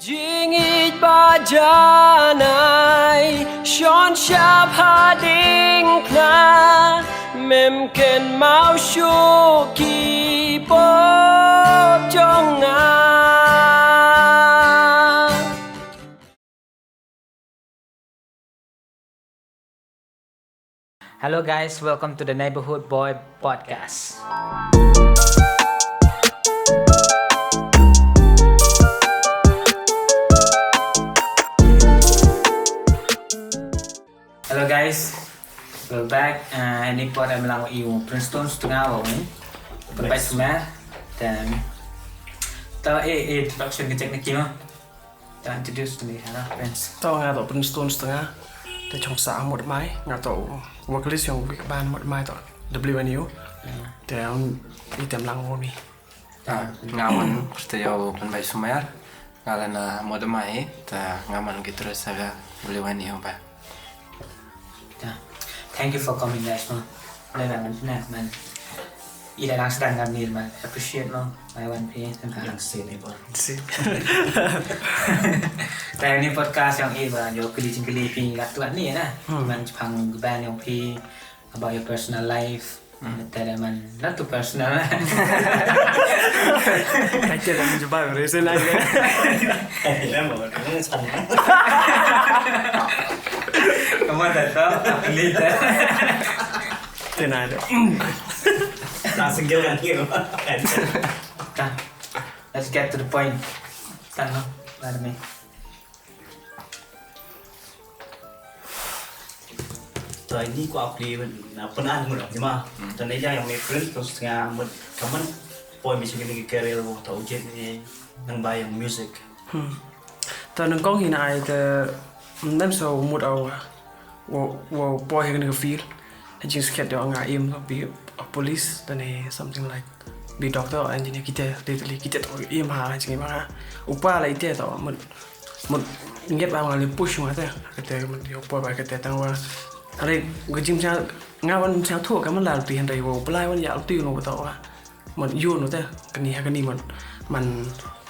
Jingit bajanai Sean Shapa Dingkna Memken mau syuki Bob Jonga. Hello guys, welcome to the Neighborhood Boy podcast. Hello guys, we're back. Ini pod yang melalui Printstone Sutnga Pynbait semua dan kita introduction ke teknik ni. Kita introduce to me, hello friends. Tao nghe tao Printstone Sutnga để trong xã một máy nghe tao vocalist trong cái band một máy tao WNEO để ông đi tìm lăng ngôn mi. Ngaman studio Pynbait semua ngalana mode mai ta ngaman gitu saga WNEO ba. Thank you for coming guys. Đây là mình ý là đang sedang ngambil mà appreciate no my one piece kan yang sini bro. Tại ini podcast yang iba yo keli pi kat tuan ni nah. Man pang band yang pi about your personal life. Tại man not too personal. Cái kia là mình chụp bài rồi xem lại cái. Em bảo nó xong. Kamu dah tahu pelit. Thế này đấy. Langsung jalan gitu. Let's get to the point. Tano, let me. Rồi đi qua học đi là phân ăn một nhưng mà tận đấy yang mấy friend terus nga một kaman boy bisa gini career wo tau jet ni nang bayang music. Tao nâng con hiện nay thì năm sau một đầu wo boy cái feel and just get down ngài im be a police tao này something like be doctor or engineer kita literally kita tao im ha chính mà upa lại thế tao một nghe bao ngày push mà thế cái mình yêu boy bài cái taoว่าอะไรก็จริงจังงานวันเช้าทั่วกันมันลาตีหันใดว่าปลายวันยาวตีนว่าต่อว่ามันยุ่นแต่กันนี่มัน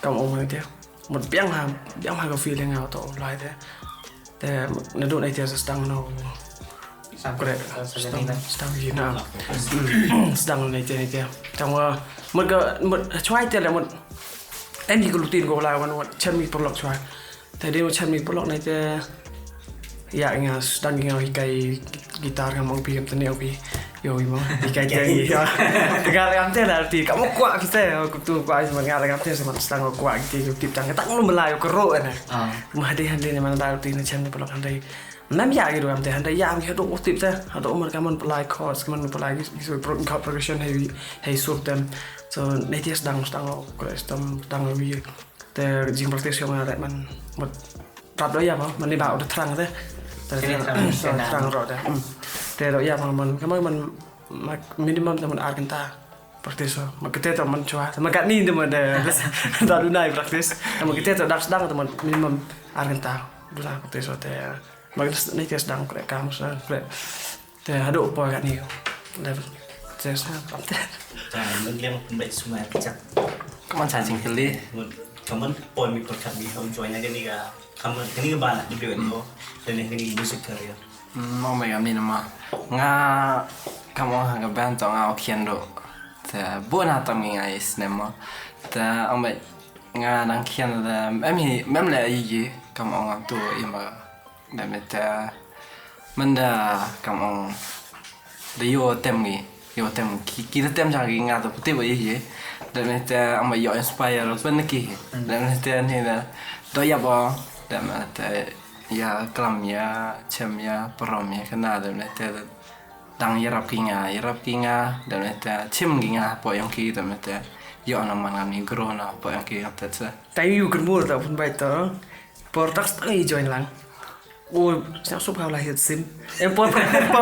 กำองเลยเดียวมันเปี้ยงหากาแฟเลี้ยงเอาต่อลายแต่ในโดนไอเดียสตังโนก็ได้สตังยีน่าสตังในเดียวจังว่ามันก็มันช่วยแต่ละมันไอ้มีกรูตีนก็ลายวันฉันมีปลอกช่วยแต่เดี๋ยวฉันมีปลอกในเดียอยากงานดังงานhikai gitar kan mau PM teneu pi yo imo hikai jangi ya ngala amte la ti kamu kuat kita aku tu kuat sama ngala amte sama stang kuat gitu tip tang tak lu melai ko ro na ma hade ni man da ti na chan pelok handai nam ya gitu amte handai ya mi hado tip ta hado man kaman pelai chords kaman pelai so progression hey sup them so netis dang stang ko stam dang wi te jing practice yo ngala man một tập đó yaมันนี่บ่าวทางthế terang roh dah. Terus ya man kemarin man minimum teman argenta praktis so. Mak kita teman cua, teman kat ni teman dah dah dunai praktis. Mak kita tu dah sedang teman minimum argenta dunai praktis so. Mak ni kita sedang kerja kamu sedang kerja. Ada apa kat ni? Level. Saya sedang. Rồi mình liên Pynbait semua chắc. Kaman cacing keli. Kaman boy mi perkat mi home join aja nih ga. Kaman ini ke bana di WNEO dan ini music career. Mau mai kami nama nga kamu hanga band tong au kiendo. Ta bona tam ngai snema. Ta amai nga nang kiendo da mem le yi kamu ngam tu ima da meta manda kamu de yo tem kita tem jagi nga tu putih yi. Dan meta amai yo inspire pen ki. Dan meta ni da doya ba dan meta ya kelam ya cem ya perom ya kena dan meta dang yarap kinga dan meta cem kinga po yang ki dan meta yo naman ngani grona po yang ki ngata Tại yêu cần mua tao Pynbait tao Portax tao join lang. Ôi, sao số bao là hiện sim. Em po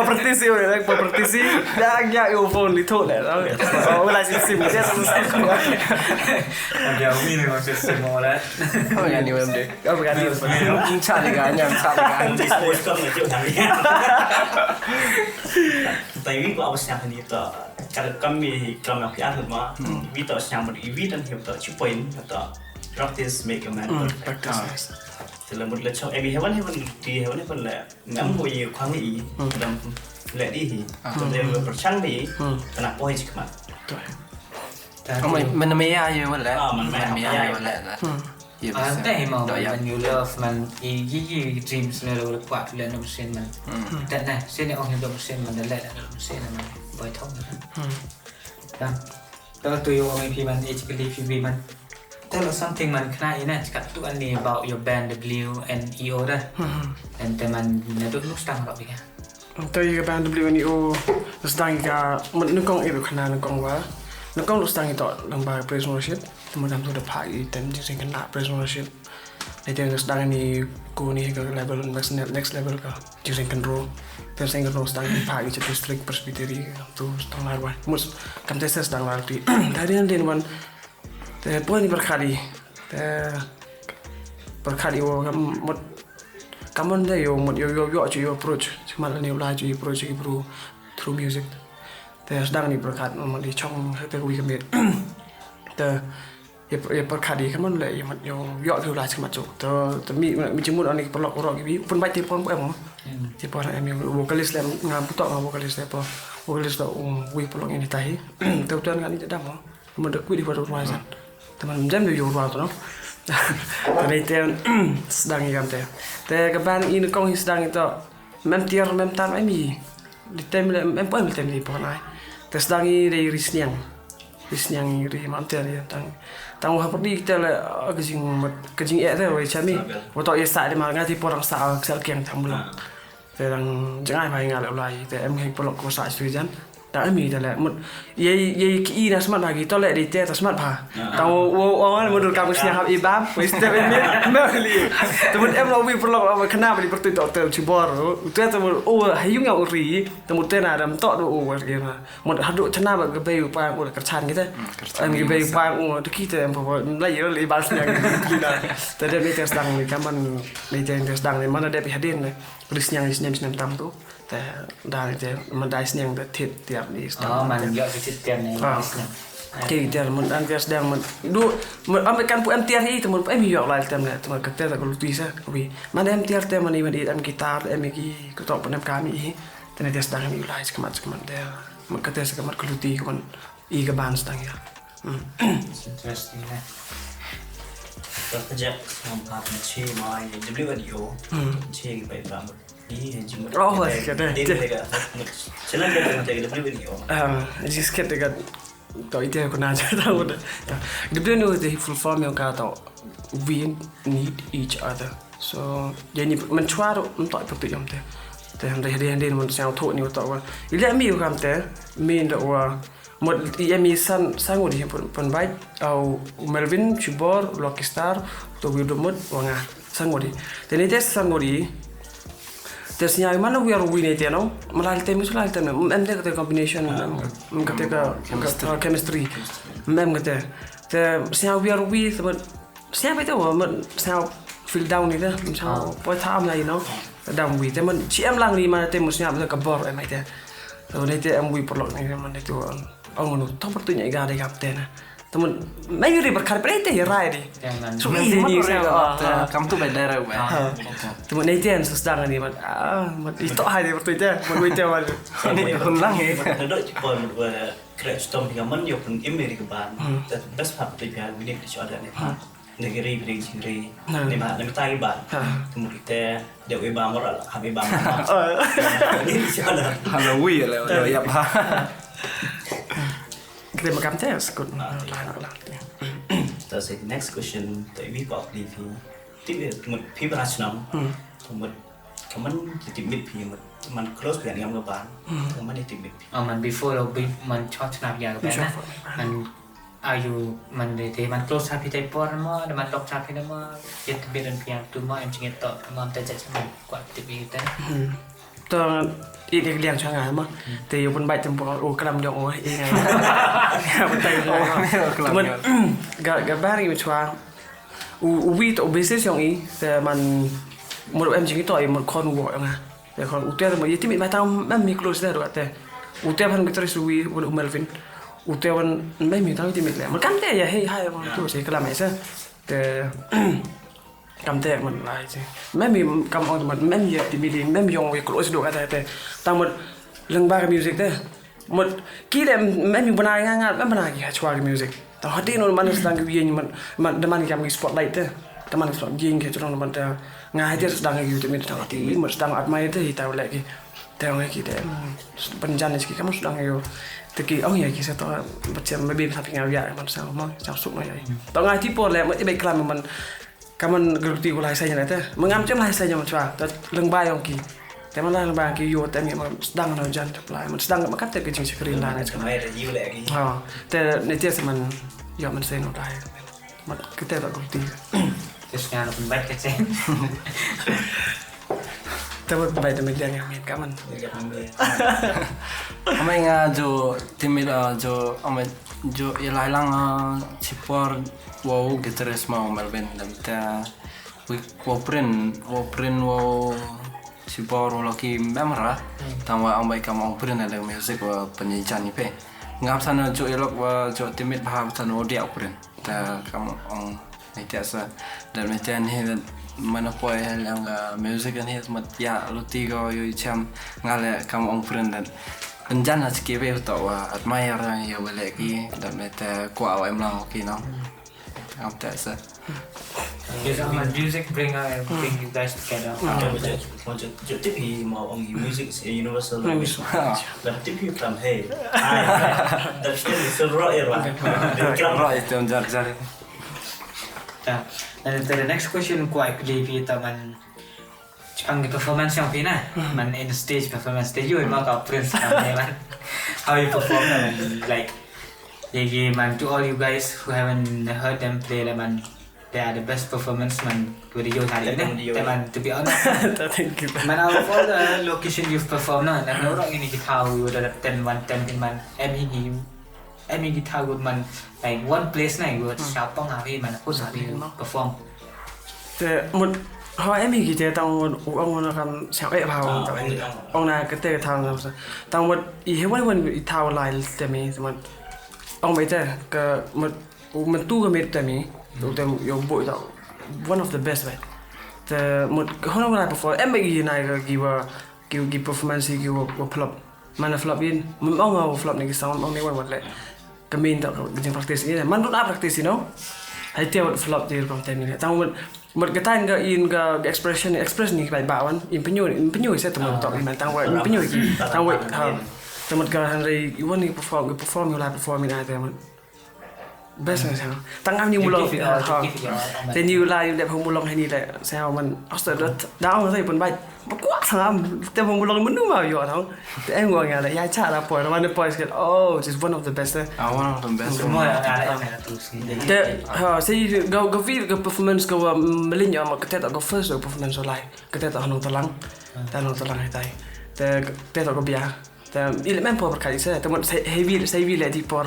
praktisi rồi, po praktisi. Đã ya earphone li thốt lại đó. Là sim cái sao. Ada umi ni macam semua lah. oh ya ni em deh Apa kan dia? cari ganya Anh đi sport con là chịu thằng đi. Tại vì có apa siapa ni tu. Kalau kami kalau nak pergi mà vì tao sang một event dan hiệp tao chụp poin atau practice make a man perfect practice thì là một lần trong em heaven thì heaven là ngắm mùi nhiều khoáng ý đầm lệ đi thì cho nên là trắng đi là bôi chỉ mà mìnhไม่อายุแหละ มันไม่อายุ แหละ แต่เห็นมองมัน you love มันยี่ dreams เลยเรากว่าเลยน้ำเส้นมันแต่นะเส้นในองค์น้ำเส้นมันนั่นแหละน้ำเส้นมันบ่อยท่องนะแล้วตัวอยู่องค์พี่มัน HKD มันแต่เรา something มันคล้ายนะกับตัวอันนี้ about your band WNEO ได้แต่มันในตัวลูกตั้งเราอีกอ่ะ Tadi ke band WNEO sedang ke menengkong itu kena nengkong wa nengkong lu sedang itu lembar praise worship kemudian tu ada pagi dan jadi kena praise worship jadi sedang ni ku ni ke level next level ke jadi control dan saya control sedang di pagi jadi district presbytery tu sedang lalu mus kam tes sedang lalu di dari yang din wan te poin berkali wo kam mot Kamu dah yo cuy approach, cuma ni ulah cuy approach cuy through music. Tapi sedang ni berkat, memang di chong kita kui kembali. Tapi berkat di kamu dah yo tu ulah cuma cuy. Tapi cuma orang ni perlok orang ni pun baik tipon em. Tipon em yang vokalis lem ngam putok ngam vokalis lepo. Vokalis tu kui perlok ini tahi. Tapi tuan kan ini dah mau. Kamu dah kui di pada rumah sana. Teman jam yo rumah tu no. Tadi dia sedang ikan teh. Teh keban ini kong sedang itu mem tam ami. Di tem mem pun tem di pon ai. Teh sedang ini dari risniang dari mantel ya tang apa pergi kita le kejing teh wei cami. Waktu ia start di mana ngati porang start sel kiang tam belum. Teh dang jangan main ngalai ulai. Teh em heng polok ko sa studian. Tak ami dah lah. Ye ki ina smart lagi. Tolak di teh smart pa. Tahu orang modul kamu siang hab ibam. Mesti ini meli. Temun em lawi perlu kenapa di pertu doktor cibor. Udah temun hayung yang uri. Temun teh ada mentok tu gimana. Mod haduk cina bag bayu pang kercan kita. Em bayu pang kita em bawa lagi libas yang gila. Tadi ni teh sedang ni kaman ni teh sedang ni mana dia pihadin ni. Risnyang tam tu. Dah itu mendais yang tiap ni. Man gak kecil ni. Okey, dia menanti sedang du ambil kan puan tiar itu mun em yok lai tem na tem kata tak lu tuisa kopi mana em tiar tem ni mandi em gitar em ki ko tok penem kami tena dia sedang ni lai sekemat dia mun kata sekemat ko luti kon I ke ban sedang ya Interesting lah. Kerja sama macam mai WNEO cik baik banget. Oh, kata. Jalan dia dengan WNEO. Just kata dekat tak itu aku nak tahu dah. WNEO itu full form yang kata we need each other. So jadi mencuar untuk itu yang tu. Tapi dia mun sang thuk ni tak wa. Ile mi kam te mi ndak wa mod ia mi san sangu di pun baik au Melvin Chibor Lockstar to wido mod wanga sangu di. Jadi dia sangu di Tesnya mana we are winning itu, no? Malah tem itu lah tem. Mem kata combination, kata chemistry. Mem kata. Tesnya we are with, siapa itu? Siapa feel down itu? Siapa boy time lah, you know? Down with. Teman, siapa lang ni mana tem siapa tu kabur, em itu. So nanti em we perlu ni mana itu. Orang mana tahu pertunya ikan ada kapten. Teman, mai yuri berkar berita ya rai di. So ini ni saya. Kamu tu beda rau. Teman nanti yang sedang ni man itu ada pertunya. Man itu man. Ini ulang ya. Ada pun Printstone Sutnga Pynbait pun email ke ban. Tapi best part juga ini ada ni. Negeri negeri ni mana ni tahu ban. Kemudian kita dewi ban orang habis ban. Ini ada. Halloween lah, ya apa? Kita makan tes kot. Terus next question, tapi kau ni people nasional, kaman timid man close dengan yang leban, kaman timid. Man beforeเรามันชอบชนะอย่างแบบนั้นมันอายุมันเลยมัน close happy type ปอร์มามันล็อก happy นะมาเย็ดเบียนเพียงตัวมาเอ็มจิงต่อมันแต่จะมันกว่าติดบีแต่ Tuh ini kalian jangan mah. Tapi pun baik tempoh kelam dong ini. Betul. Cuman gambar ini macam ubi tu bisnis yang ini. Man menurut em jadi tu ay menurut kon work yang ya kon utia tu jadi timit macam mami close dah tu kata. Utia kan kita ubi menurut Melvin. Utia kan mami tahu timit lah. Macam dia ya hey hai tu saya kelam aja. the cầm tệ mình lại chứ mấy mình cầm on mình mấy nhiều thì mình mấy dùng việc lỗi đồ cái thế tao một lần ba cái music thế một kỹ để mấy mình bên này ngang mấy bên này cái chua cái music tao hot đi nó mình sedang cái gì mình mình cái spotlight thế tao mình spotlight gì cái chỗ nó mình ngai dia sedang cái YouTube mình tao thì mình sedang admire thế thì tao lại cái tao cái để penjan cái kamu sedang cái Teki oh ya kisah tu macam maybe sampai ngawia man sao mau sao suk noi. Tao ngai tipo le mai baik kelam man kaman gerti ko lai saya nete. Mengam lai saya man chwa. Ta leng bai ong ki. Te man lai leng bai ki yo te mi man sedang no jan apply man sedang makat te ke jing screen la ngai Mai ada you lagi. Ha. Te ne te man yo man sei no dai. Man kita tak gerti. Terus kan Pynbait ke sen. Tapi baik demi dia yang main kaman. Amai nga jo timid jo amai jo ilai lang chipor wow guitarist mau Melvin dan ta wo print wo chipor laki memra tangwa amai kamong print ada music wa penyijan ipe ngap sana jo ilok wa jo timid baham sana dia print ta kamong nitiasa dan metian he mana poi yang music ni mat ya luti go yo cham ngale kamong print dan penjana sekebe tau admire ya lagi dan meta kuat em lang okay no am tak sa Yes, music bring you guys together. Macam tip hi mau orang music is a universal language. Dan tip hi from hey. Dan still is a raw era. right dan jar And the next question quite clearly taman ang performance yang pina man in stage performance stage you mau kau Prince man how you perform like man to all you guys who haven't heard them play man they are the best performance man video hari ini man to be honest Thank you. man out of all the location you've performed na orang ini kita tahu udah 10 man em guitar good man like one place này vừa siapa ngawi man pun hari perform Te một họ em nghĩ cái tao ông nó làm sao ấy vào ông này cái tê thằng làm sao tao một ý hết vẫn thao lạiแต่มีแต่มันông bây giờ cái một tu cái mấyแต่มีแต่有bội tao one of the best vậyแต่mộtเขาnói là perform em nghĩ này cái performance cái flop mana flop in ông flop này cái sound ông này vẫn lại cái main tao cái practice ini man don't practice you know hay tiêu flop thì còn tem này tao một cái tay cái in cái expression này bài bảo anh in penyu sẽ tụi mình tạo in tao vậy penyu gì tao vậy tụi mình cái hàng này you want to perform you like perform này thì mình best là sao tăng ao như một lần thì như là đẹp hơn một lần hay đi lại sao mình Australia đau thấy bên bay mà quá thằng đẹp hơn một lần mình đúng vào rồi không thì em ngồi nghe lại ai trả là point mà nó point cái oh just one of the best one of the best semua ada thế say go video go performance go melin ya mà cái tết go first performance lại cái tết họ nông talang hay tay thế tết go biaแต่อีเลเมนต์พอประกาศเสร็จแต่มันเฮฟวี่เลยที่พอ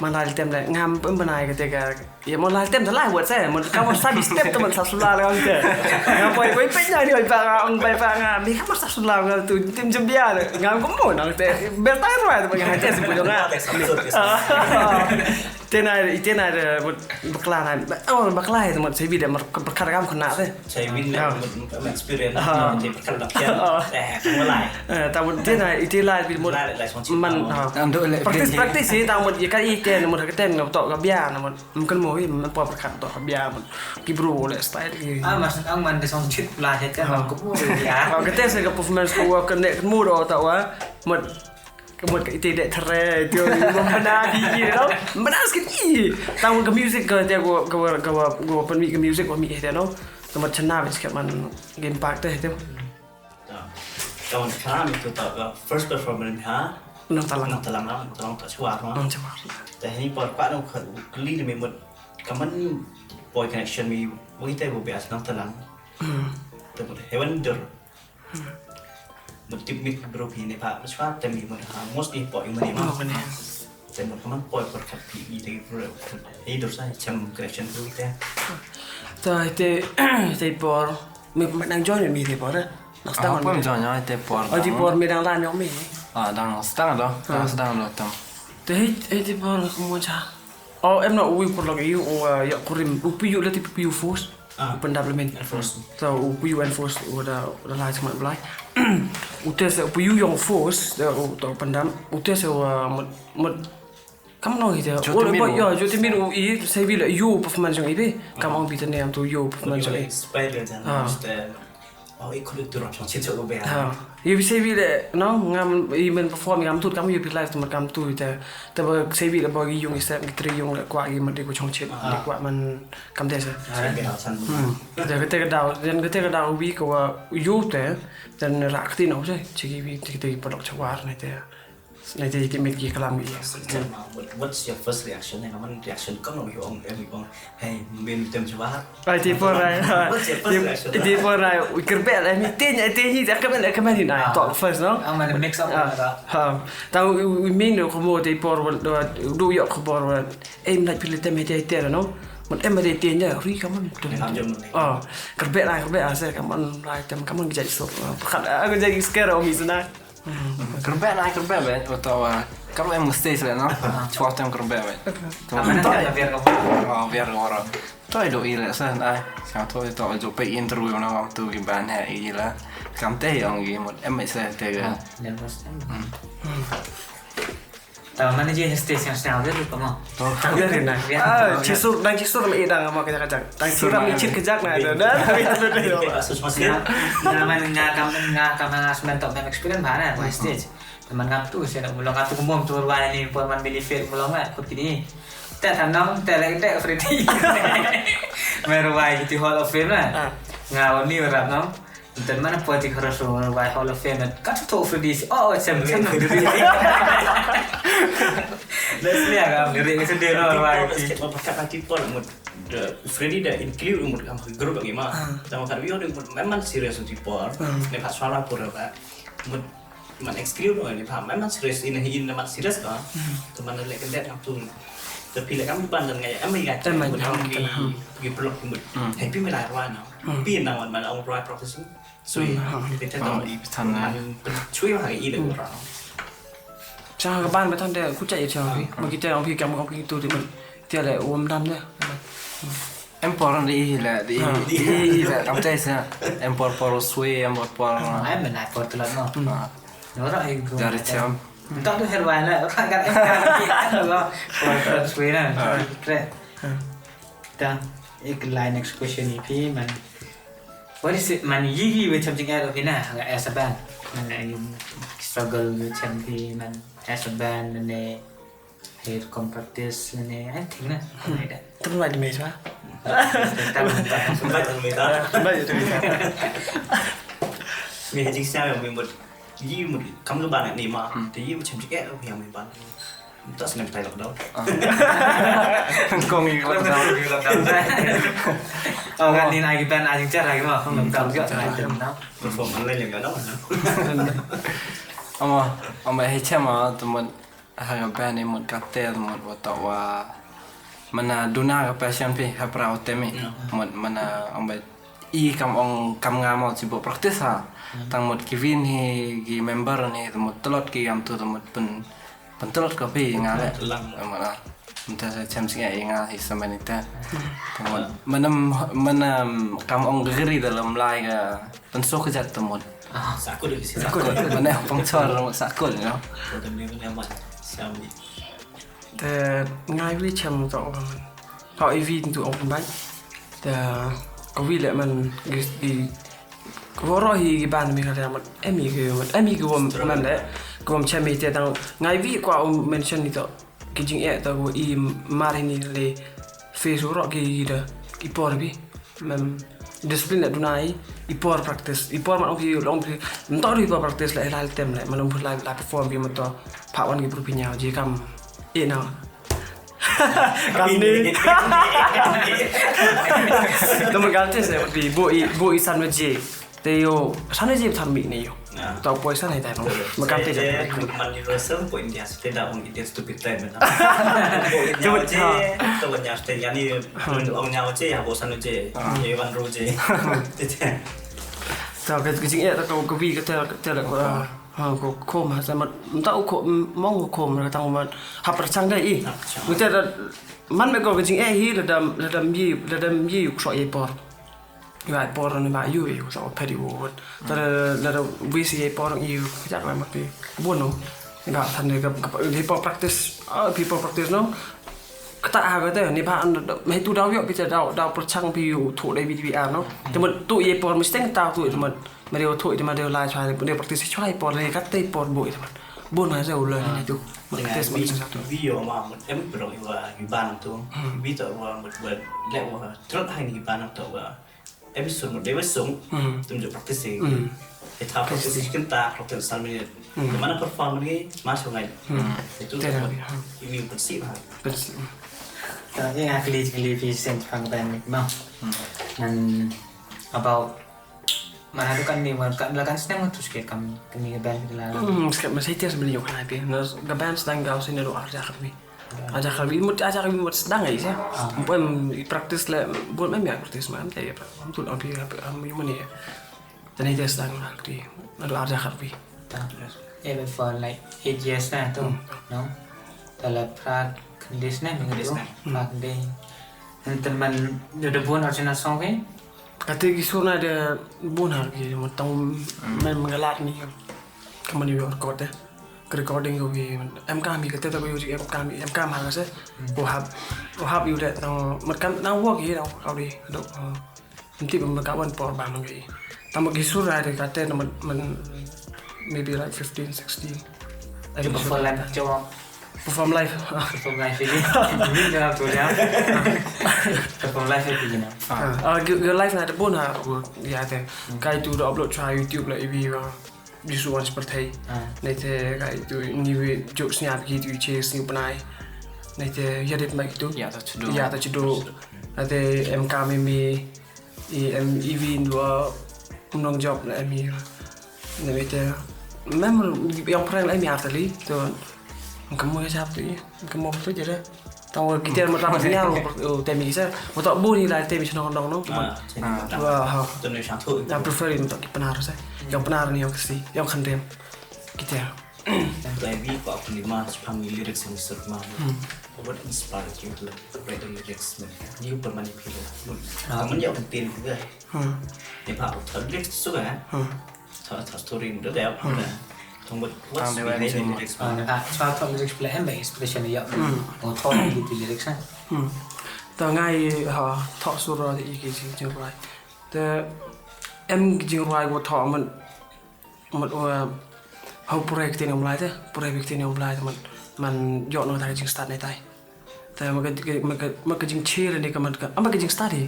มันลายเต็มเลยงามเป็นบันไดก็แต่ก็อย่ามันลายเต็มแต่ลายหัวเส้นมันคำว่าซาบิสเต็ปแต่มันสับสลาแล้วเจ้งามไปเป็นยังไงดีไปฟังมีคำว่าสับสลาแล้วตัวเต็มจมเบี้ยเลยงามก็มั่วนะแต่เบลต้ารู้ไหมแต่บางอย่างเจ๊สิบปีแล้วนะเจ้านายบักลานะบักลาแต่มันใช้วิธีมันประกาศกรรมขนาดเลยใช้วินเนี่ยมัน experience ที่ประกาศเขียนแต่เมื่อไหร่แต่มันเจ้านายมันpraktis sih tahuมันยังอีเต้นมันก็เต้นกับต่อกับยานะมันก็มั่วมันปอบประคันต่อกับยามันกิบรูเลยสไตล์นี้maksud ang man desong chip lah kan man ko mo ya ก็เต้นใส่กับ performance ก็ว่ากันเนี่ยกันมูดแต่ว่ามันก็อีเต้นทะเลเดียวมันน่าดีแล้วมันน่าสกินอีตามกับ music ก็เดี๋ยวก็เป็นมีกับ music ก็มีเห็นเนาะแต่มันชนะไปสกิมันเกมปากเต้เดียวตอนข้ามตัวต่อก็ first performance ฮะน้องตะลังต่อชัวร์มั้งแต่ทีนี้ปอดป้าน้องขันกลีดมีหมดกับมันปอย connection มีวิธีบุบเบียสน้องตะลังแต่หมดเฮวันเดอร์หมดทิปมิกบรูพีในภาพชัวร์แต่มีหมดฮะ mostly ปอยมันนี่มั้งแต่หมดกับมันปอยปอดขับผีอีที่เร็วให้ดูใช่จำ connection ดูวิธีแต่ที่ปอดมันนั่งjoinมีที่ปอดAku pun jangan itu por. Oh di por medang lan yang ni. Dang setengah dah, setengah dah tam. Teh di por kamu cah. Oh, em nak uwi por lagi ya kurim upiu lah tipu force. Pendapatmen. So upiu and force udah lah cuma belai. Utes upiu yang force atau pendam utes mud kamu nak gitu. Oh, ya, jadi minu ini saya bila you performance yang ini kamu bisa ni am tu you performance yang ini. Spider jangan ikut turun macam cecok go bear. You bisa bila ngam even perform ngam tu kamu you live tempat kamu tu itu. Tapi saya bila bagi yung istri kitri yung kuat lagi mesti ku congcet, kuat man kamu desa. Jadi ketika dah ubi kau you tu dan rakti nak sih, kita produk cawar ni tu. Nanti kita make kalam ni. What's your first reaction? Kamu reaction kamu orang, hey, mungkin tem cawar. Tipo rai. Tipo rai. Kerbet lah. Ni tak kamen ni naik. Talk first, no? Aman mix up lah. Tahu min do kamu tipo do yok kabar. Nak pilih tem hati no? Mungkin ada tiennya. Ri kamu. Kerbet lah saya kamu rai tem kamu jadi sok. Aku jadi scare orang itu nak. Kerbet bet atau kalau em mesti sih no cuaca yang kerbet bet Aman aja biar orang tuh itu ilah sih nah satu itu aja pe interview na waktu gimana ilah kamu teh yang gimana em mesti teh kan tahu mana je stage yang style tu kamu Tak biarin lah. Cisur sama edang sama kejak-kejak. Tak siram licin kejak nah. kamu sebentar memang experience mana buat stage. Teman ngap tu saya nak mulai ngap tu kumum tu buat ni perman benefit mulai mat kot ini. Tak tanam tak lagi tak Freddy. Merwai di Hall of Fame lah. Ngau ni berap nom. Dan mana politik harus merwai Hall of Fame kan tu Freddy. Oh macam diri. Let's lihat kamu diri sendiri merwai. Kata tipo Freddy dah include umur kamu grup bagaimana? Sama kan video memang serius tipo. Lepas suara pura pak. Man exclude orang ni faham. Memang serius ini memang serius kan? Teman lelaki kendet kamu tapi lek kamu pandang kayak Amerika pergi blog kumut happy melai wana pi nawan mana orang right profession so kita tahu di sana cuy hari ini orang Jangan ke ban betul dia aku cakap je ni. Bagi kita orang fikir kamu itu dia le uam dan dia. Empor di lah kamu tahu sih empor suwe empor Ai benar por tu lah no. Orang itu dari jam tak tu herwan lah orang kata lah por suwe lah. Dah line next question ni man. What is it man yigi macam cakap tu kena as a band man struggle macam ni man as a band and here come practice and I think lah Terus ada mesra. Baik tu bisa. Ni hanya saya yang membuat kamu tu banyak ni mah. Jadi macam cakap yang membuat. Tak senang kita lockdown. Kong ini lockdown. Oh kan ni lagi band aja cara lagi mah. Lockdown juga. Perform online yang mana? Ama hecama teman harga band ni mud kata teman waktu wa mana duna ke passion pi haprau temi mana ambai kam ngamau sibo praktis ha tang mud kivin hi gi member ni mud telot ki am tu mud pentelot ka pi ngale mana entah macam singa inga hi samanita mana kam ong geri dalam lai ka pensok kejat temut sakul di sini. Sakul mana pengcor sakul no Tapi ni mana siapa?แต่ง่ายวิชามต่อกันเพราะไอวีนตัวออกเป็นใบแต่ก็วิแหละมันก็รอฮีบ้านมีอะไรมันเอ็มมีคือว่ามันแหละก็มันใช่ไหมแต่ตั้งง่ายวิกว่าเมนชั่นนี่ต่อกิจจริงแต่ว่าอีมาเรนี่เลยเฟซรอกี่เด้ออีพอร์พี่มันdisiplin nak dunai ipor practice ipor mak oki long pi entar ipor practice la hal tem la malum la perform bi moto pak wan gi propinya je kam na kam ni nomor ganti saya bi bo i san je te yo san je tham mi ni yo tau poi san hai tai no ma kam te je man universal point dia sepeda on itu stupid time na jauh je tu banyak sepeda ni orang nyawa je ya bosan je Evan Roje tau ke jing ya tau ko bi ke te la ko ก็โคมแต่มันต้องมองโคมแล้วต้องมันหับประชังได้อีมันแต่มันไม่ก็จริงฮีระดับยี่อยู่สอยปอร์อยู่ไอปอร์นี่มาอยู่สอบเพดิโวแต่ระดับวิซีปอร์อยู่จากอะไรมาปีบุญเนาะนี่แบบทันเลยกับ people practice เนาะก็ตาก็แต่นี่บ้านให้ตู้ดาวเยอะพี่จะดาวประชังพี่อยู่ถูกได้ VTR เนาะแต่มันตู้ยี่ปอร์มันสเต็งตาตู้มันมาเดียวถูกมาเดียวลายชายเดียว practice ช่วยปอร์เลยก็เตะปอร์บ่อยมันบุญมาจะเอาเลยนี่ตู้มันเตะมันจะสักตัว video mà một em broอยู่บ้านตัววิตัวว่าหมดเบิดแล้วว่าทรดให้ในบ้านตัวว่าepisode หมดได้ไว้สูงตุ้มจะ practice แต่ถ้า practice กันตา practice 3 minutes แต่มัน perform นี่มาช่วงไหนitu ini bersih lah Kalau ni kaliพี่เซนฟังแบนมั้งมัน about มันada kan ni kan sedang terus kayak kami band kita lah sekarang masih tiada sebenarnya kan tapi ke band sedang kau sini doa aja kami mut sedang aja sih buat praktis lah buat memang praktis macam tu ya betul apa mana ya dan itu sedang lagi doa aja kami even for like 8 years nah tu no dalam prak kondis nah prak day teman ada buat original song kan kata kisah ada bunar gitu matang main mengalat ni kamu ni record deh recording ko bi kami kata tak boleh uji kami harus wahab you dah tang macam nang work gitu kau di dok nanti berkawan por bang lagi tambah kisah ada kata man maybe like 15, 16 ada perform live ini jangan tu ya perform live itu gimana your live ada pun ya tu kai tu dah upload try YouTube lah ibi justru orang seperti nanti kai tu ni jokes ni apa gitu chase ni penai nanti ya dia macam itu ya tak cedok nanti MK mimi EV dua menang job lah mi nanti memang yang pernah lah mi artali tu kamu siapa tu kamu apa tu je dah tahu kita macam ni oh temi kita betul bu ni lah temi senang dong wah tu ni sangat tu yang prefer untuk penar saya yang penar ni yang kasi yang kandem kita tapi kau lima panggil lirik yang serma what inspired you to write the lyrics you bermanipulasi kamu yang penting juga ni pak lirik suka thở story một đứa đẹp thông một what's behind the lyrics cho thông lyrics là em inspiration ya một thông đi lyrics á từ ngày họ thọ số rồi thì cái gì chưa phải từ em chưa phải của thọ một hậu project này ông lại thế project này ông lại thì mình dọn nó thành cái start này tayแต่มันก็จริงเชื่อเลยนี่ก็มันก็จริง start ดิ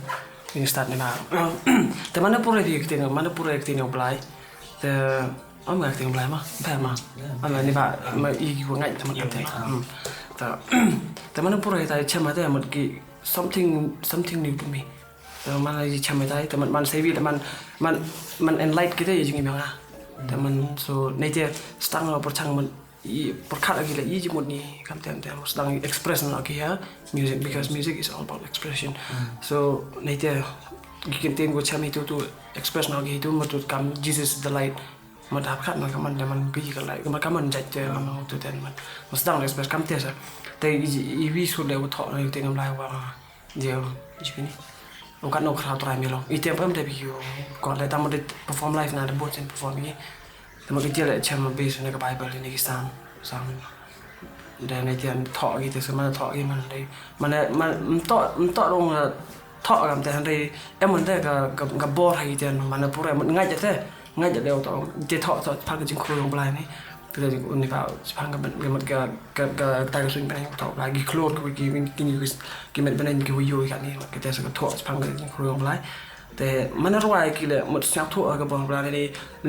จริง start นี่นะแต่มันน่ะ project นี่มันน่ะ project นี่เอาไปแต่มันก็จริงไปมั้ยแพ้มาอันนี้ป่ะมันอีกว่าไงแต่มันแต่แต่มันน่ะ project ใช่มั้ยแต่มันก็ something new to me แต่มันอะไรใช่มั้ยแต่มันเซฟแต่มัน enlight kita ya jing biang ah แต่มัน so ในเจstangเราประชังมันperkat lagi lah ini cuma ni kan tiap sedang express lagi ya music because music is all about expression so nanti kita tengok macam itu tu express lagi itu menurut kami Jesus the light mendapatkan man pergi ke light man judge man tu dan man sedang express kami tiasa tapi ini sudah utak lagi tengok live wah dia macam ni bukan nak crowd ramai loh itu apa yang tapi kalau kita mau perform live nanti buat perform niแต่มันก็เจอแหละเชื่อมันเบสในกับไบเบิลในกิสานซ้ำแต่ในเทียนถอกี่แต่สมัยถอกี่มันได้มันต่อลงถอกันแต่ทันทีมันได้กับบอร์ให้เทียนมันพูดอะไรมันง่ายจัดเลยง่ายจัดเดียวต่อเจถอพักกับจิงครูลงปลายนี่คือจิงอุนิพาวพังกับมันกับตายกับสุนไปต่อปลายกิโคลดกิมันเป็นอะไรกิวิโย่กันนี่ก็แต่สักถอพังกับจิงครูลงปลายแต่มันรู้ว่ากี่เลยหมดสับทั่วกับบอลปลาใ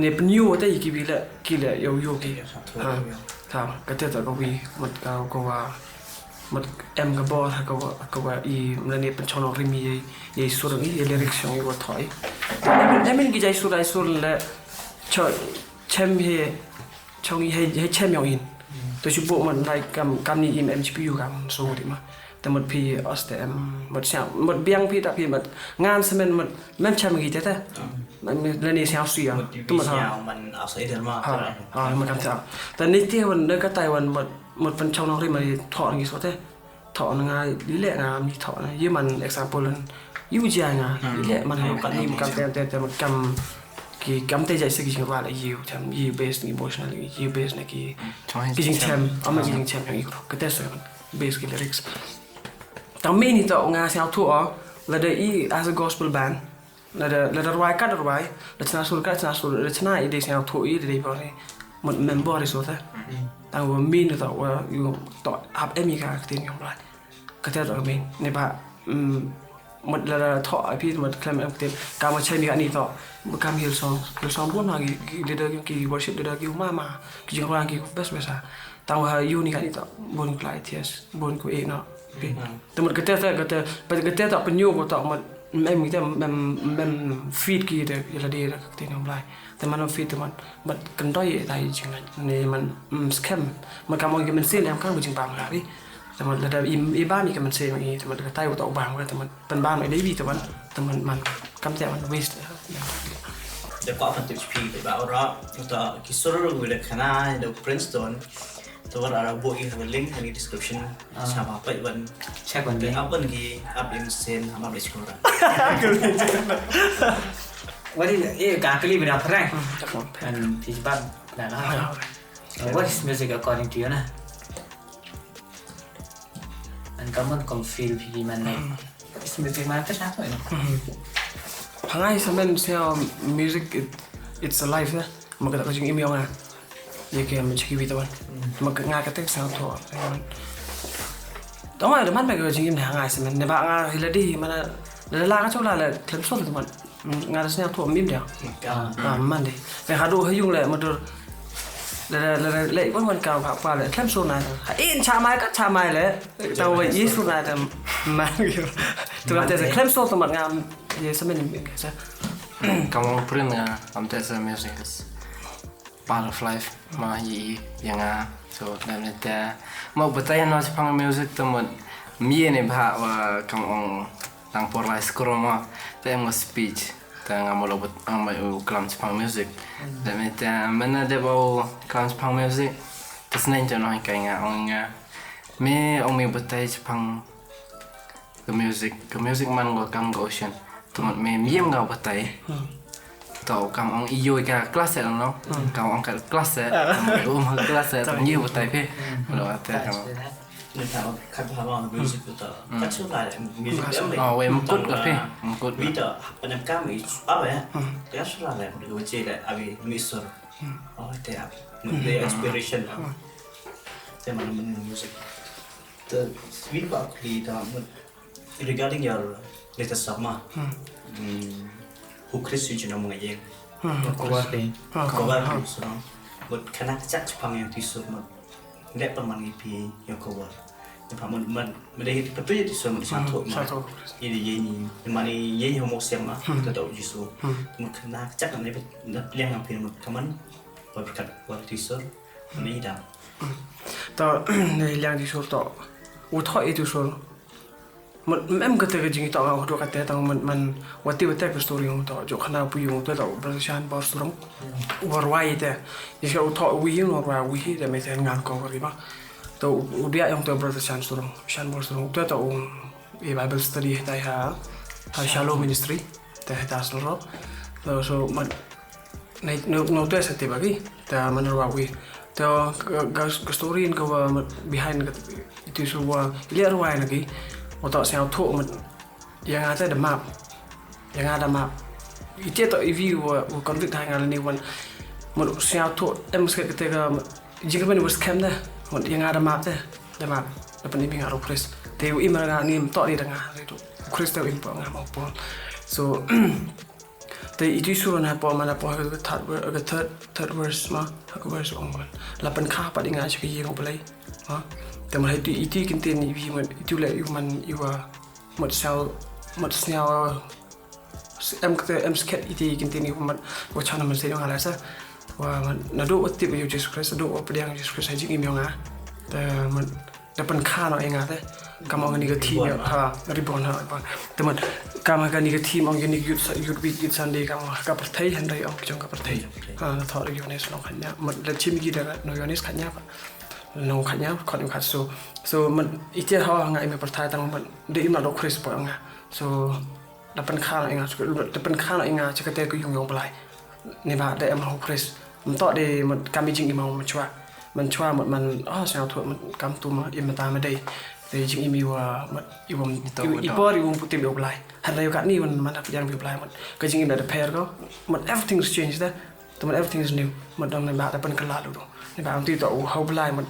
นเป็นยูแต่อีกกี่เลยยูกี่ครับก็เจอแต่ก็วีหมดก็ว่าหมดเอ็มกับบอลก็ว่าอีมันเนี่ยเป็นชนอริมียัยสุดนี้ยัยลิริกส์ยังว่าถอยแต่ไม่กี่ใจสุดเลยเชมเฮช่องนี้ให้เชมอย่างอินตัวชุบมันได้กำนี้อิมGPUกันสู้ดีมั้ยแต่หมดพี่ออสเตรเลียหมดเสียงหมดเบี้ยงพี่แต่พี่หมดงานสมัยหมดแม่นใช่ไหมกี่เจ้า lên đi xéo xìa một tôi mà video mình ở sấy đến mà mà cảm saoแต่นี่ที่วันเด็กก็ไต้วันหมดphần trong nó thì mà thọ như số thế thọ là ngay lý lệ làมีthọ này như mình example là yêu dài ngà lý lệ mình hay cầm ni cầmแต่มันcầm cái cầm tay dạy sự cáiว่าlà yêu tham yêu based emotional yêu based này cáiจริงthamเอามาจริงthamอย่างอีกก็แต่ส่วน based cái lyrics แต่ไม่นี่ต่องานเสียทั่วlà đây as a gospel band là roi cắt roi là chana sul cắt chana sul là chana ý để xiao thua ý để bảo này một member thì số thế tao vừa min được tao yêu tao học em gì cả cái tiếng không lại cái thế rồi mình này bạn một là thọพี่một claim em tiếng cả một chơi này tao một cam hiểu song buồn là cái leader cái worship leader cái mà cái chuyện orang cái best best tao vừa yêu này tao buồn lại thiệt buồn của em nóแต่มันก็แต่ต่อเป็นยูก็ต่อมันมีแต่มันฟีดกี่เดือนละเดือนก็ที่น้ำลายแต่มันฟีดแต่มันกันด้อยอะไรจริงๆนี่มันสแคมมันกำลังจะมันเสียแล้วข้างบนจริงบางอะไรแต่มันระดับอีบ้านมีกันมันเสียอย่างนี้แต่มันก็ใต้ก็ต่อบางแต่มันเป็นบ้านไม่ได้บีแต่มันกำแต่มันเวสต์เดี๋ยวก็มันติดพีไปแบบว่าต่อคิดสุดเรื่องวิเลคณะเดี๋ยว Printstoneตัวเราบุกอินทำลิงก์ใน description ชาวบ้านไปวันเช็ควันเดียว อัพวันกี่อัพอินเซนทำมาเบสโคราวันที่การคลิปเป็นอะไรอันที่บ้านนะครับ What is music according to you นะอันก็มันคง feel พี่มันเลย is music มันก็ชัดเลยพังไงสมัยเสีย music it's a life นะมันก็ต้องจริงอีเมลนะยังแกมันชิคกี้พายตัวมันก็งานก็เต็มสาวทั่วต้องมาเดี๋ยวมันไปก็จริงๆหางานสิมันในบางงานที่เราดีมันเราล่าก็ชอบล่าเลยเคล็ดสุดมันงานที่เนี่ยทั่วมิ่มเดียวมันดิแต่หาดูให้ยุ่งเลยมันดูเลยวันเก่าผ่าไปเลยเคล็ดสุดนะอินชาไม้ก็ชาไม้เลยแต่ว่ายี่สุดนะแต่มันอยู่ตัวแต่เคล็ดสุดสมัครงานยี่สมัยนี้ใช่กำลังเปลี่ยนงานทำแต่เซอร์มิวสิกpart of life มาอย่างงั้น so นั่นแหละแต่เมื่อปัจจัยนั้นจะฟังมิวสิกทั้งหมดมีในภาพว่ากำลังตั้งโปรไลส์กรมาแต่เมื่อ speech แต่งานมาเราไม่เอาคลำจะฟังมิวสิกแต่มันน่าจะเอาคลำจะฟังมิวสิกแต่สิ่งที่น้อยกันงานมีปัจจัยจะฟังกับมิวสิกมันก็กำลังโอเชียนทั้งหมดมีเยี่ยมกับปัจจัยtàu cầm ông yêu cái class này nó cầm ông cái class này ôm cái class này tao nhiều một tay phê rồi thế cầm nên thảo khai phá vào music của tao chắc chắn là music đấy về một cốt cà phê một cốt bây giờ anh em cá mỹ áp vậy chắc chắn là một cái chơi là abi mixer thế à một cái inspiration thế mà mình music the sweet part thì tao regarding your latest song mà Chrisอยู่ในเมืองเองก็ว่าอยู่ส่วนบทคณะจักรพังอย่างที่สุดมันได้ประมาณกี่ปีอย่างก็ว่าอย่างผมมันไม่ได้ประตูที่สุดมันช่างถูกมาอีเดียนี่มันยี่ห้อโมเสมมาแต่ตัวยิสุมันคณะจักรนั้นเป็นเรื่องงานเพลงมันคำมันบทประกาศว่าที่สุดมันไม่ได้ต่อในเรื่องที่สุดต่ออุทธรณ์ที่สุดมันไม่ก็แต่ก็จริงต่อเราดูกันแต่ต่างมันวัดที่วัดแต่ก็สตอรี่ของต่อจุกขนาดผู้หญิงตัวต่อบริษัทบอสตุรงวอร์ไวแต่ยังเขาต่อวิหินวอร์ไววิหิแต่ไม่ใช่งานกองกันหรือเปล่าตัวอุดยยังตัวบริษัทสตุรงชันบอสตุรงตัวต่อBible study ได้หาShalom Ministryแต่ให้ตาสโลร์แล้วsoมันในโน้ตตัวสติบกี้แต่มันรู้ว่าวิแต่ก็สตอรี่ก็ว่า behind ก็ที่สุดว่าเรียกว่าอะไรกี้ต่อเสียงทั่วมันยังไงแต่เดมาบยังไงเดมาบอีเจ้าต่ออีวีว่าคอนฟ lict ทางงานนี้มันเสียงทั่วสเก็ตก็แต่จริงๆมันสแคมได้มันยังไงเดมาบแล้วเป็นอีพีงานรูคริสแต่อีมันงานนี้ต่อนี่ดังงานเลยทุกคริสแต่อีพวกงานของพวก so แต่อีที่สุดนะพอมันพอก็third verse มาก็ verse ของมันแล้วเป็นข้าปัดงานชิคกี้พายของไปเลยแต่มันให้ที่กินเตียนอีพีมันที่เลยมันอยู่ว่าหมดเซลสเก็ตอีที่กินเตียนอยู่มันว่าชาวนั้นมันเสียงอะไรซะว่ามันน่าดูว่าติดอยู่เยซูคริสต์ดูว่าประเดี๋ยวเยซูคริสต์ให้จริงอีเมลนะแต่มันเป็นค่าเราเองนะแต่ kama ngani ka team ha ribon ha teman kama ngani ka team ong ngani youth week youth Sunday kama ka perthai han rai ong jong ka perthai ha na thor yones long khanya mat la chim gi da no yones khanya pa no khanya khon khat so man ite ha ngai me perthai tang man de im na do chris po nga so la pen kha nga la pen kha nga chakate ko yong blai ni ba de em ho chrisมันต่อได้มันการมีจริงอีมันชัวมันสาวถั่วมันกำตัวมาอิมตาไม่ได้แต่จริงอีมีว่ามันอีวงอีปอร์อีวงปุติเบียบลายหันเลยกันนี่มันยังเบียบลายมันก็จริงอีแบบเพลก็มัน everything is changed นะแต่มัน everything is new มันต้องในแบบแต่เป็นกระลาดูดูในแบบที่ต่อเฮาบลายมัน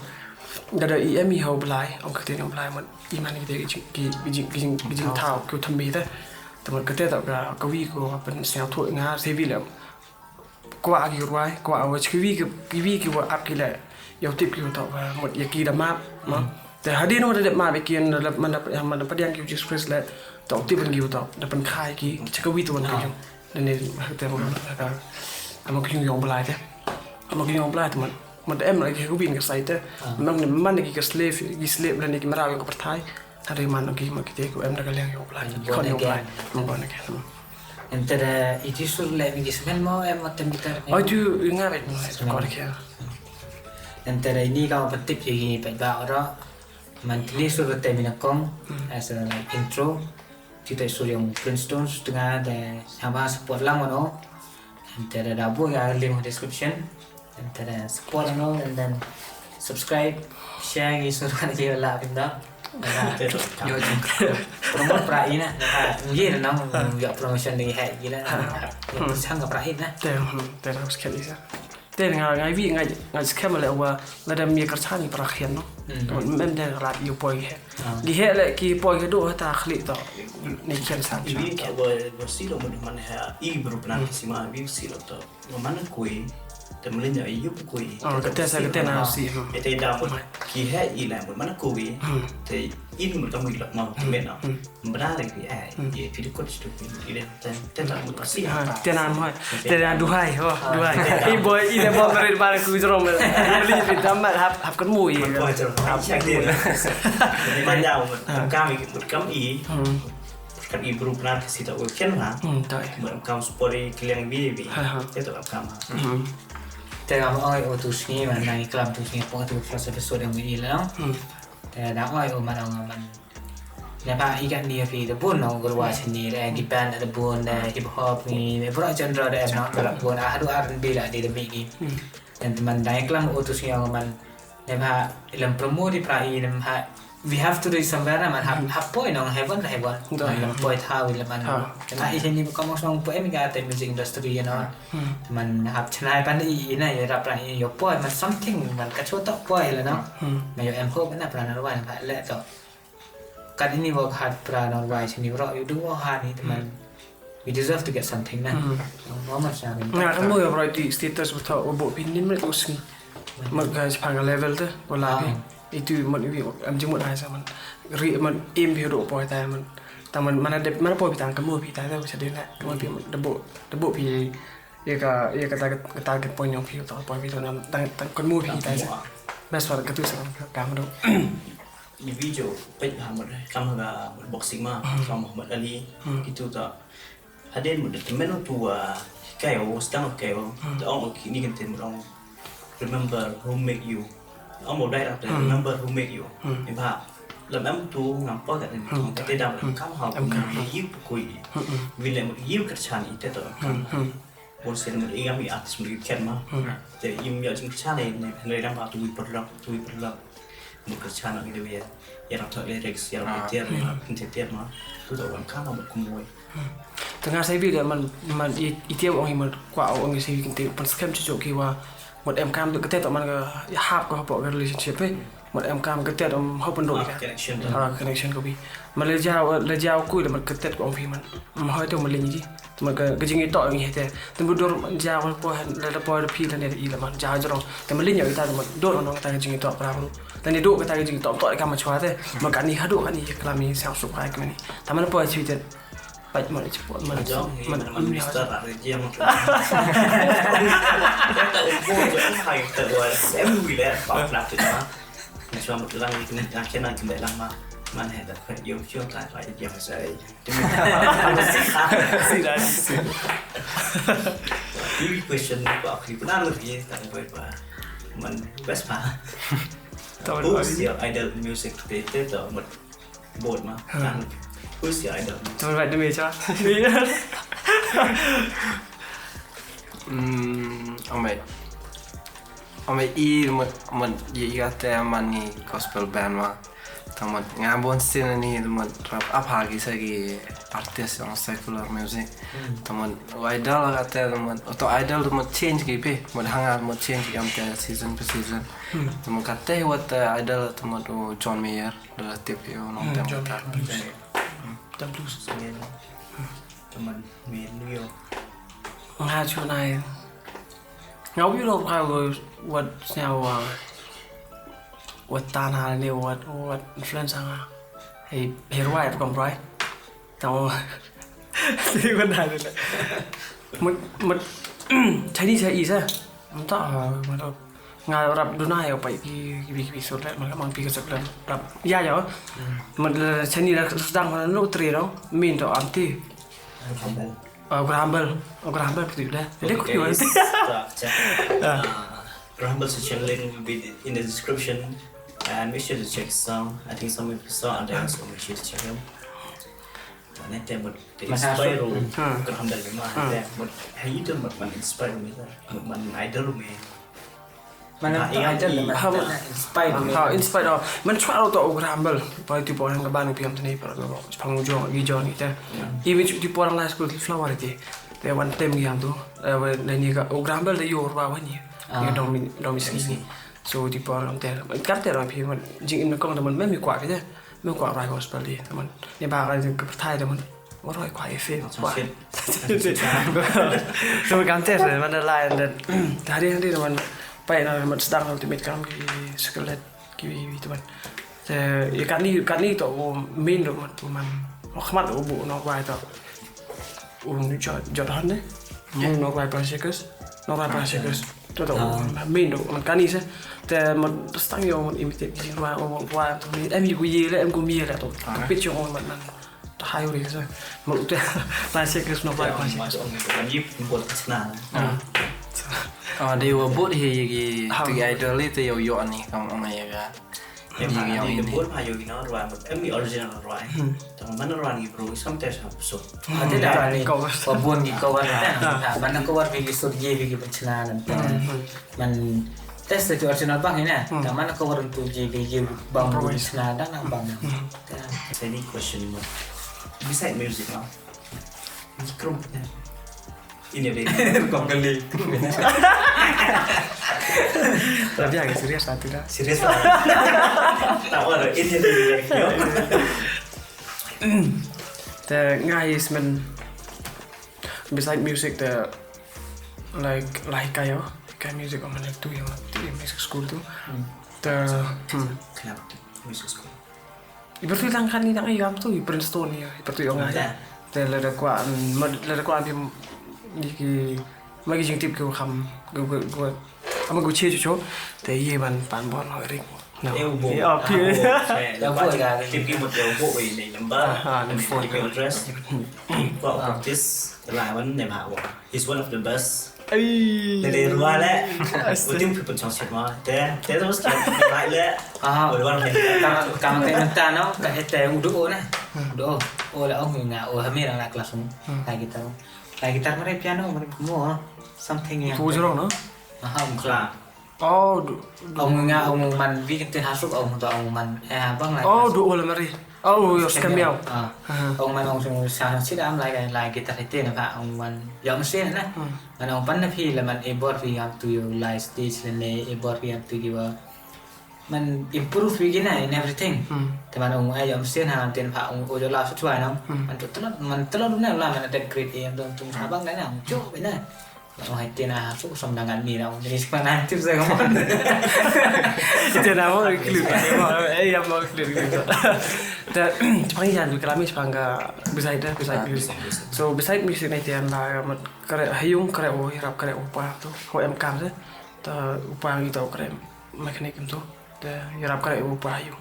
ก็ได้อีเอ็มมีเฮาบลายองค์เตียงบลายมันอีมันนี่เด็กจริงเท้าคือทำมีแต่มันก็เตะต่อกับกวีก็เป็นสาวถั่วงาเซวิลกว่ากี่ร้อยกว่าว่าชีวิตว่าอัพกี่แหละยาวติบกี่ต่อว่าหมดยากีดมาบมั้งแต่หาดีโน่เด็ดมาไปกินแล้วมันประเดี๋ยวกี่จิสเพรสแล้วต่อติบเป็นกี่ต่อแล้วเป็นค่ายกี่ชีวิตตัวนั้นกี่นั่นเองแต่มันก็มันก็ยังยองปลายเด้มันก็ยังปลายแต่มันเอ็มอะไรที่เขาบินกับไซต์เด้มันกี่กับ slave แล้วนี่กี่มาเราอย่างกับประเทศถ้าได้มันกี่มากี่เด็กเอ็มแล้วก็เลี้ยงยองปลายคนยองปลายมันก็นั่นแหละAntara itu sur lagi semen mau macam kita. Oh itu ingat itu sekolah kia. Antara ini kau petip jadi pada orang mantili sur terminal kong as a intro kita sur yang Printstone Sutnga dan sama support lang mana. Antara dabu ya link description. Antara support ano and then subscribe share gitu sur kan kita lah pindah. Yo promote prai na mungkin nang yo promotion ni hai gila sang ka prai na te harus sekali sah te ngai vi ngai skema le wa la da mi karchani pra khian no mem de rat yo poi he gi he le ki poi ke do ta khli to ni khian sang ini ka bo silo mo man ha I bro plan sima vi silo to man kuiแต่มันเล่นอย่างยุบคุยก็แต่ก็แต่น่าสิแต่ดาวมันขี้แห่อีแหละมันคุยแต่อินมันต้องมีหลักเนาะที่เป็นเนาะมันได้เลยพี่ไอ้พี่ทุกคนจะดูอีเดนแต่ดาวมันก็สิแต่นานมั้ยแต่นานดูให้ดูให้อีบอยอีเดบอมาเรบาร์คุยจรมเลยมันรีบดำมาฮับกันมุยมันพอจะครับแค่เดียวมันยาวมันก้าวอีกมันก้าวอีkan ibu pernah kasih tahu kan lah, mereka spori kalian bibi, itu apa kamu? แต่เราอ้อยโอตุสนี่มันในกลับตุสนี่ปกติฟลอสเฟสโซเดียมอีแล้วแต่ดาวอ้อยโอมันเอามันในภาคอีกันดีฟีแต่บุญเราก็รู้ว่าชนิดแรงดิแบนแต่บุญฮิปฮอปนี่เพราะจันทร์ได้เนาะแต่บุญอาดูอาร์บีละดีแต่ไม่ดีแต่มันในกลับโอตุสนี่เอามันในภาคเรื่องโปรโมทที่ภาคอีในภาคwe have to do somewhere นะมันฮับป่วยน้องheavenมันป่วยท่าวิลมันแต่ถ้าอีเช่นนี้ก็มองส่งป่วยมีการแต่ music industry เนาะมันฮับชนะปันได้อีนะรับรางวัลยกป่วยมัน something มันกระโชกต่อป่วยแล้วเนาะมันอยู่แอมเพิลมันน่ะปราณวันค่ะและก็การที่นี่ work hard ปราณวันชนิดเราอยู่ดูว่า hard นี่แต่มัน we deserve to get something นะน้องมันใช่ไหมงานทั้งหมดเราที่ status บุตรว่าบุพินินมันอุสนี่มันก็จะพังกับ level เด้อเวลาituมันวิวอันจมูกได้สักมันเอ็มพิโรปอยแต่มันada mana poi pitang kamu pita tu bisa dia nak kamu pi debu pi ia kata target point yang pi tu poi pi tu nam kamu pi tai sa best part ketu sa kamu tu di video page Muhammad kamu ga boxing mah kamu Muhammad Ali itu tak ada mudah temen tua kayo stang kayo tu orang ni kan temen orang remember who make you ông một đây là number who make you em ha làm em tu ngắm bao cái cái đam khám học yêu quỷ vì là một yêu cái chán ít thế thôi một số người em bị ác một cái kẹt mà để im giờ chúng chán này này đang vào tui bật lắm một cái chán ở cái điều gì giờ làm thôi lyrics giờ làm tiết không thể tiết mà tôi đâu làm khám học một cùng môi tengah saya bilang man itu orang yang kuat orang yang saya kinti pun scam cucuk kiwa một em cam được cái tết tụi mình cái hạp của họ bỏ cái relationship ấy một em cam cái tết ông họ phân đổi cái connection của mình mà lấy dao cùi là một cái tết của ông phi mình hỏi tôi một lần gì mà cái gì tỏi như thế thì một đôi dao nó bôi là bôi là phi là này là mà dao cho nó thì mình lấy nhiều người ta thì mình đốt nó người ta cái gì tỏi vào luônแต่ในดูก็ตายจริงๆต่อยกันมาชัวร์แต่มาการนี้เขาดูกันนี่กลายมีเสียงสุขอะไรกันนี่แต่มันปล่อยชีวิตไปมันจะปวดมันมีสตาร์ทเยี่ยมมากแต่โอ้โหจะใครแต่ว่าเอ็มวีแล้วปรับหลักถึงนะในช่วงเวลานี้คือนักเขียนนักเขียนได้ลำมา man had that quite you feel like you say See that? you question about people not look at that way but man best pa who's your idol music they or một bột mà who's your idol Thôi vậy tôi cho. Om I man giga te mani gospel band ma taman ngabon scene ni taman rap aphagi sagi artist on secular music taman idol ate taman to idol taman change gi pe man hanga man change gi am te season per season taman kate what idol taman to John Mayer the tip yo no tem ta Tâm blues. teman main New York Nga chỗ này ngấu biết đâu how what now what tan hà này what influence sang hey right from right tao thì vấn đề này một thấy đi ý sao mình tạo mà đâu ngài rap đôi này ở bảy cái số đấy mà các bạn cái số đấy rap ya rồi mình thấy đi là đang mà nó tre đó mình đó anti Grumble betul dah. Jadi kau jual. Grumble section link will be in the description and make sure to check song. I think some of the song are there, so make sure to check them. Nanti tem buat inspire Grumble memang tem buat hari itu buat inspire memang buat idol memang. Mana idol memang inspire ohมันช่วยเราตัวGrumbleพอที่พอทางบ้านพี่ทำที่นี่พอเราพังจองกี่จองนี่แต่อีเวนต์ที่พอทางไลฟ์สกูลที่ flower ที่แต่วันเต็มกี่อย่างตัวในนี้ก็Grumbleได้อยู่ว่าวันนี้นี่ดอมิสกี้นี่ so ที่พอทำแต่มันกัดแต่เราพี่มันจริงมันก็มันไม่มีกว่ากันใช่ไม่กว่าไรก็สเปรย์แต่มันในบางอะไรกับไทยแต่มันว่าร้อยกว่าเอฟเฟกต์กว่าso การเทสเลยมันละลายแต่ที่มันไปนะมันsedang ultimate kami skelet kiwi teman. Ikan ni tu main tu man. Khmat tu bu nak buat tu. Ni jodohan deh. Nak buat prashakers. Tu tu main tu man kan ni se.แต่มันsedang yoมัน imitate จริงว่าตรงนี้emกูยีแล้วemกูมีแล้วตัวpitch ของมันไทยเลยใช่มันแต่ prashakers nak buat prashakers มันยิบปวดขนาด dia buat he tu idol itu yo ni kamu mai ya yang ini buat payo ini orang ini original orang tapi mana orang ini bro sometimes so ada dah ni buat ni kawan kan mana kawan pergi surgi pergi pencernaan man test itu original bang ini nah mana kawan untuk pergi bang pencernaan dan bang any question besides music lah mikro ini deh kau kali tapi agak serius satu dah serius lah tahu ada ini deh the guys man beside music the like kayak music on like tu yang music school tu the kenapa music school ibarat lang kan ni nang ayam tu Printstone ni ibarat yang ada the lada kuan pim ni magi jing tip ko kham go ama go che cho te ye ban pan bon hoi ring noแล้วก็คลิปกี่หมดเดียวพวกไอ้ใน number email address ก็ practice หลายวันในมหาวิทยาลัย he's one of the best ในรู้ว่าแหละวันที่เป็นช่องเสียงมาแต่ต้องสอนหลายเลยวันเห็น kamu kayak mentah no kayak teh udah nah udah lah nggak hamil anak kelas kayak gitar mereka piano mereka semua something yang tu jorong no không là ông ông man vi cái hasuk ông atau ông man bang lại dua lah mari yo scamel ông man ông sang sit am lại gitar itu na pak ông man yang mesin na man ông pan na phi là man ebor vi am tu yo live stage le ebor vi am tu giwa man improve begini in everything teman ông ai yang mesin ha tiền pak ông ojo la sesuai no man telur na lah man ada grade yang tu abang na ông cuk benar ông hay tiền à phúc xong đang ăn mì đâu jadi sepanjang tiếp giờ không tiền nào mà clip ấy em mau clip gitu dan paling jangan kami sepangga beside music so beside music này tiền là một cái hayung cái rap cái upa tu ho em cam thế ta upa gitu cái mechanic itu ta rap cái upa hayung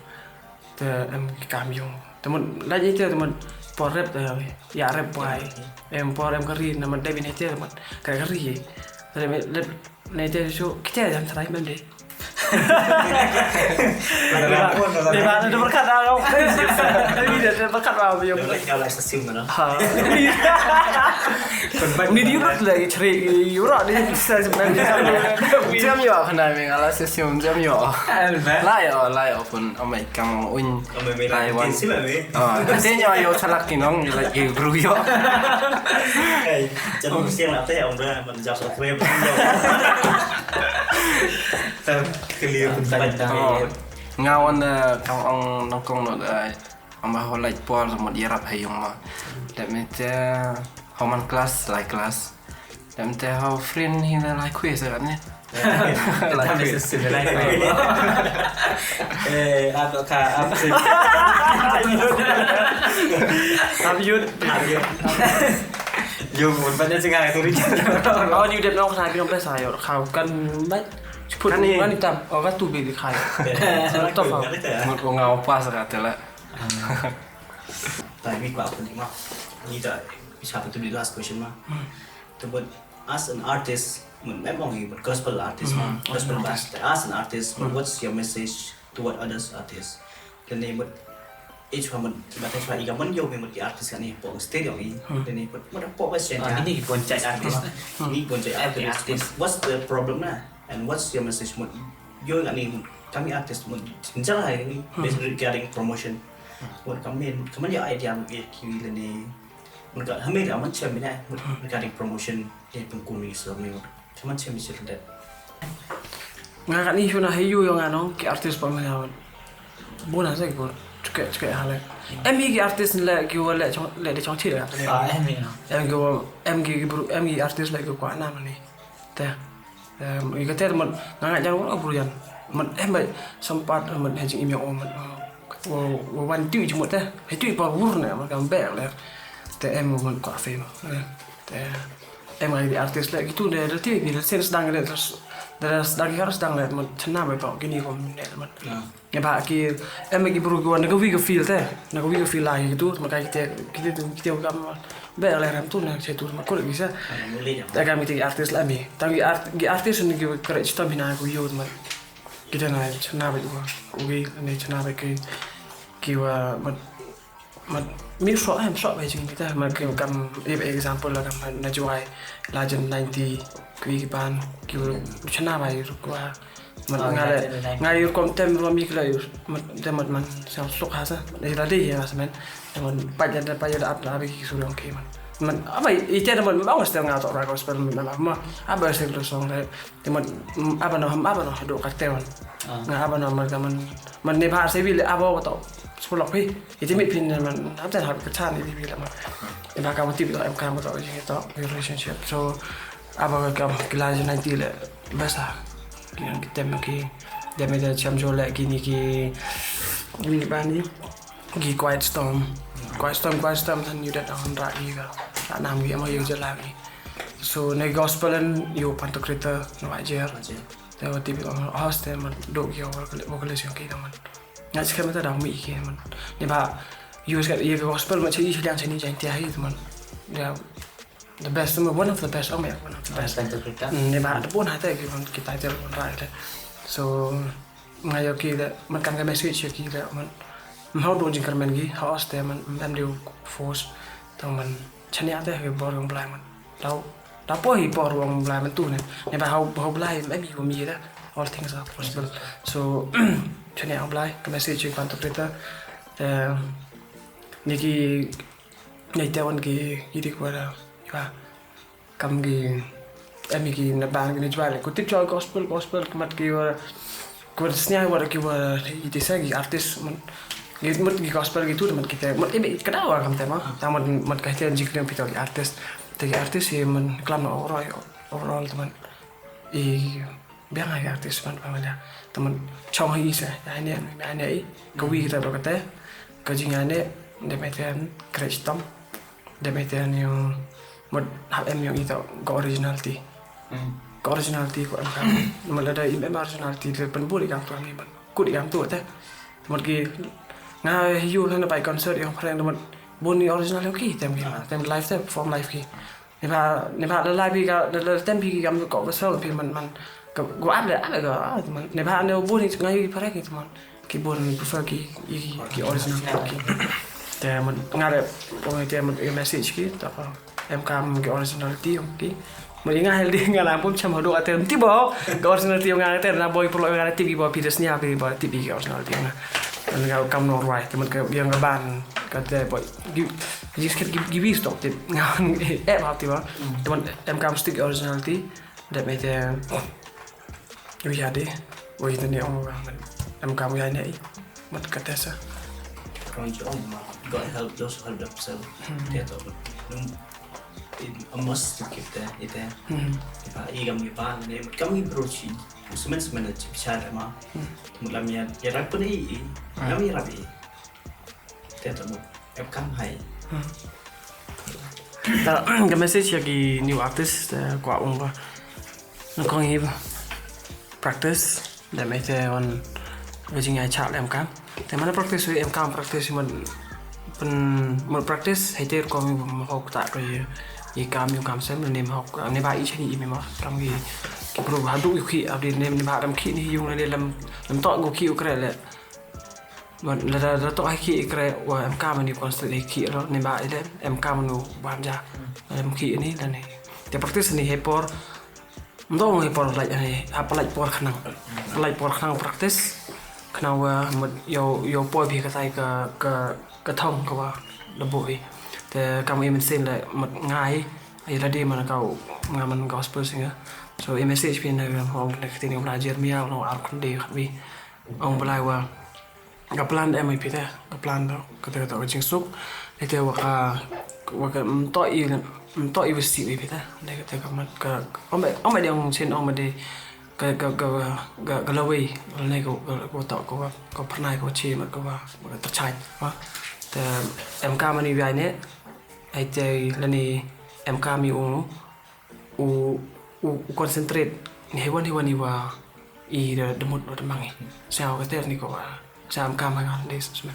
te em cam yung teman lagi itu teman por rap te ya rap boy em por em kari nama dai bin itu teman kari tapi này chơi số cái chơi làm thay bên đi để bạn nó berkat đâu ini dia berkat vào bây giờ Kalau lah sesim mana. ini dia lagi cari euro dia bisa sebenarnya jam yo khana mi ngala sesium jam yo lai yo pun amai kang un lai wan Sih lah we. te yo salak kinong lagi bru yo Jangan mesti yang nanti ông ra mình giao subscribe. Clear pun saja. ngawan kang ong nong kong no amba holai por mo dirap hayong ma dem te homan class like class dem te how friend hina like quiz kan ni Like this is like apa sih? Dùng một vấn đề ngay tôi đi oh như đẹp nó khai cái nó sai rồi khảo cần bách put Kan ni. kan hitam oh kan tu beli khai top vào mo ko ngau pas ka tela Tại vì quả phần mà như vậy, bisa betul di last question mah. But as an artist, mình em mong một gospel artist mà, gospel band. As an artist, what's your message toward others artists? Cái này một each one mình thấy phải ý mình yêu một cái artist cái này, bộ stage này, cái này một bộ cái stage này. Ini pun cek artis. Ini pun jadi artist. What's the problem na? And what's your message? Mo, yo ani kami artist mo. Sincer lah ini based regarding promotion. Mo kami ya idea mo kiri ni. Mo kat kami dah macam ni regarding promotion yang pengkumi selama ni. Kami macam macam that. ngak ni shuna hayu yang ano ki artis pamela bona sa ko cek hal em ki artis la ki wala le de chong chi la Em ini. em ki artis la ko kwa na ni te i ka te man ngak jang ko burian man em bai sempat man hajing email om man wo wan tu chu mo te hai tu pa wur ne man kam bek le te em man kwa fe te em ai artis la gitu de ti bi sen sedang le terus terus dari harus sedang le man chana bai pa kini ko ne man ya ba ki em ki buru ko na ko wi ko feel te na ko wi ko feel la gitu maka kita kam bek le ram tu na che tu man ko bisa Mulai dah. tak kami tiga artis lagi tapi artis ni kita kerja kita bina aku youth man kita na chana bai ko ugi ni chana bai kiwa man mi so em so bai jing kita man ki kam example la kam na juai legend 90 ki ban ki chana bai ko man ngai kom tem ro mi kla yu man sao sok ha sa ni tadi ya men man pajak up la ki su ki man apa itu man bawas tengah ngau tok gospel ma apa sih lu song de man apa no do kartel nga apa no man ne bahasa bil apa tok sepuluh pi itu mi pin man apa hal kechan ini bil ma ne ba ka motif em ka mo tok gitu relationship so apa ka kelas nanti le bahasa yang kita maki dia meda cham jole kini ki ini bani ki quiet storm than you that on ra iga nam gi ma yu jala ni so ne gospel and you panto krita no ajer te o tibi on host man do yo vocalization ki man ngai skema ta dang mi ki man ni ba you got ye gospel ma chi yang chini jang ti hai man ya the best one of the best one of the best Tentu kita. ni ba da pun hata ki man kita tel on ra so ngai yo ki da man kan ga message ki da man how do you increment gi how ste man em điều force tong man chania te ke bor ng blai man tao po hi bor ng blai man tu ne ba how blai em mi ko mi da all things are possible so chania ang blai ka message ki pan to kreta ni ki nei te wan ki di ko da ba kam gi em ki na ban ni jwale ko tip cho gospel mat ki ko snya wa ki wa ite sa gi artist man gitu mat gospel gitu teman kita mat ibe kedawa kam tema taman mat kahtian jikna pitol artis tegi artis ya man klam overall teman biang ai artis man pamala teman chong hi sa ane ai kawi kita berkata kajingane de meten kristom de meten yung mat em yung itu go originality ko am man ada im originality de penbuli kam tu ni man ku di kam tu te mat ki อยู่นั่นไปคอนเสิร์ตของเพลงมันบนนี้ออริจินัลแล้วกี่เต็มไลฟ์เต็มฟอร์มไลฟ์กี่ในภาคไลฟ์พี่ก็เต็มพี่ก็มันก็เซอร์พี่มันก็อัพเลยก็มันในภาคเนี่ยบนนี้ง่ายเพลงกี่มันกี่บน prefer กี่ออริจินัลกี่แต่มันง่ายเลยพอแต่มันเมสเซจกี่แต่ก็MKกี่ออริจินัลที่ของกี่มันยังง่ายเลยง่ายlah pun macam hadu atem tiba ke originality yang ngaten na boy perlu yang ngaten tiba pidesnya apa tiba ke originality yang dan kalau kamu normal teman ke yang gaban kata boy jadi sikit give stop tip ngan apa tiba teman MK mesti originality dan macam ya deh boy itu ni orang MK mu ya ni mat kata sa Kalau jom God help those who help themselves. Dia tahu. A must to keep that itu. Ikan ikan ni kami beruji. Semen cara mah. Mulam ya rapi ni. Kami rapi. Dia tahu. Kami hai. The message lagi new artist kuat umpa. Nak kau ni practice. Dan macam on rajin ai chat em kan. Tapi mana practice em kan practiceมัน practice ให้เจอก็มีมาหกตาไปยี่กามอยู่กามเส้นในมาหกในบ้านอีเช่นนี้มีมั้ยกามกี่ปรุงหาดูอยู่ขี้อัปเดตในบ้านทำขี้นี่ยุ่งเลยลำต่อกูขี้อยู่กระไรเลยมันแล้วต่อให้ขี้กระไรว่าเอ็มกามันอยู่คอนสแตนต์ขี้แล้วในบ้านอีเล่เอ็มกามันอยู่บ้านจ้าเอ็มขี้นี่แล้วนี่แต่ practice นี่ให้ปอร์มันต้องให้ปอร์อะไรอะไรapa like ปอร์ขนาด like ปอร์ขนาด practice ขนาดว่ามันโยปอยพี่กระไซกระท่องก็ว่าระบบแต่กำเอเมนเซนเลยมันง่ายไอ้ระดับมันก็งานมันก็สเปอร์ซิงอ่ะ so เอเมนเซจเป็นในห้องในที่นี่ผมน่าจะมีเอาเราเอาคนเดียวครับพี่เอาไปเลยว่ากับ plan เอ็มไอพีแต่กับ plan ก็แต่ต่อจริงสุกแต่ว่าก็มันต่ออีเวสติไอพีแต่แต่ก็มันก็เอาไม่เดียวเช่นเอาไม่ได้ก็ละเว้ยอะไรก็ต่อก็พนัยก็เชื่อมันก็ว่ามันตัดใจว่าแต่ MK มันนี่ไว้เนี่ยไอ้เจแล้วนี่ MK มีคอนเซนเทรตนี่วันนี้ว่าอีเดมดว่าทำไงเช้าก็เตอร์นี่ก็ว่าเช้า MK มางานเดสใช่ไหม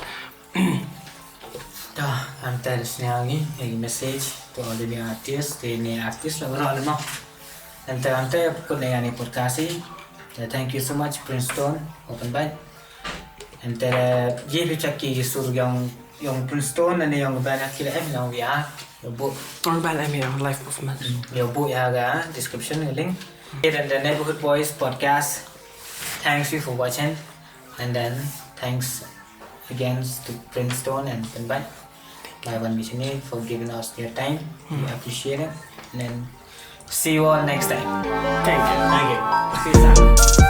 อันแต่สิ่งนี้ไอ้ message ตัวเรื่อง artist นี่ artist เราเราเลยมั้งAnte pun yang ni podcast ni. Thank you so much Printstone Pynbait. Ante ye bicara kisah yang Printstone ni yang banyak kira yang dia. Buat orang banyak yang live performance. Dia buat ya ga description link. And the Neighborhood Boyz podcast. Thanks you for watching. And then thanks again to Printstone and Pynbait. My one mission for giving us their time. We appreciate it. And then see you all next time. Thank you. Peace out.